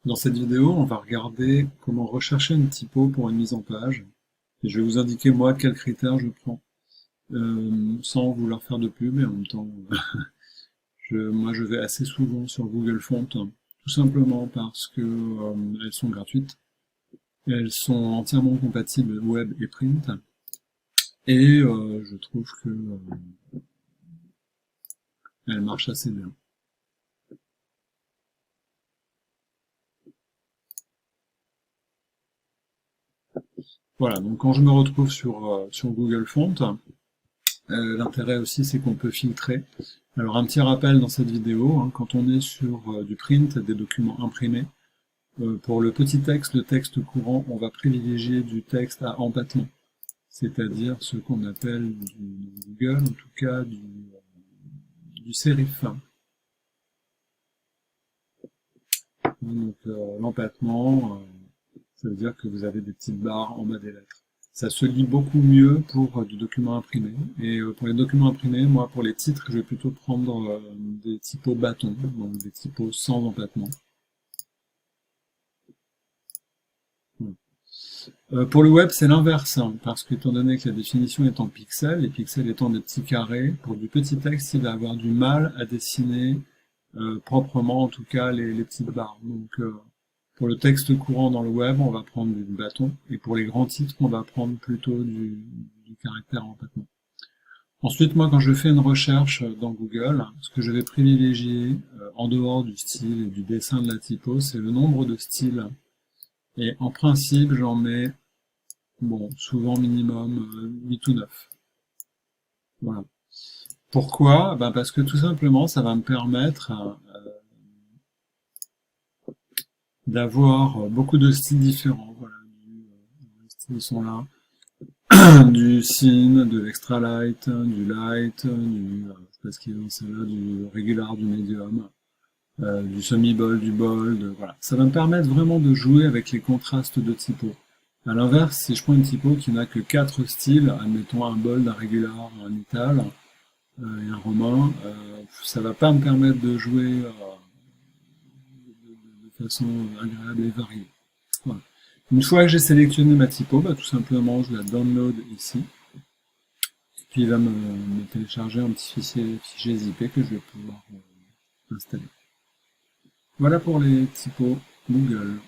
Dans cette vidéo, on va regarder comment rechercher une typo pour une mise en page. Et je vais vous indiquer moi quels critères je prends, sans vouloir faire de pub, et en même temps, moi je vais assez souvent sur Google Fonts, tout simplement parce que elles sont gratuites, elles sont entièrement compatibles web et print, et je trouve que elles marchent assez bien. Voilà, donc quand je me retrouve sur Google Fonts, l'intérêt aussi, c'est qu'on peut filtrer. Alors un petit rappel dans cette vidéo, hein, quand on est sur du print, des documents imprimés, pour le petit texte, le texte courant, on va privilégier du texte à empattement, c'est-à-dire ce qu'on appelle dans Google, en tout cas du serif. Donc l'empattement, ça veut dire que vous avez des petites barres en bas des lettres. Ça se lit beaucoup mieux pour du document imprimé. Et pour les documents imprimés, moi, pour les titres, je vais plutôt prendre des typos bâtons, donc des typos sans empattement. Voilà. Pour le web, c'est l'inverse, hein, parce qu'étant donné que la définition est en pixels, les pixels étant des petits carrés, pour du petit texte, il va avoir du mal à dessiner proprement, en tout cas, les petites barres. Donc, pour le texte courant dans le web, on va prendre du bâton, et pour les grands titres, on va prendre plutôt du caractère empattement. Ensuite, moi, quand je fais une recherche dans Google, ce que je vais privilégier, en dehors du style et du dessin de la typo, c'est le nombre de styles. Et en principe, j'en mets, bon, souvent minimum 8 ou 9. Voilà. Pourquoi? Ben parce que tout simplement, ça va me permettre d'avoir beaucoup de styles différents. Voilà, les styles sont là. Du Sin, de l'extra light, du light, je sais pas ce qu'il y a dans celle-là, du regular, du medium, du semi-bold, du bold, voilà. Ça va me permettre vraiment de jouer avec les contrastes de typo. À l'inverse, si je prends une typo qui n'a que 4 styles, admettons un bold, un regular, un ital et un romain, ça va pas me permettre de jouer de façon agréable et variée. Voilà. Une fois que j'ai sélectionné ma typo, bah, tout simplement je la download ici. Puis il va me télécharger un petit fichier zip que je vais pouvoir installer. Voilà pour les typos Google.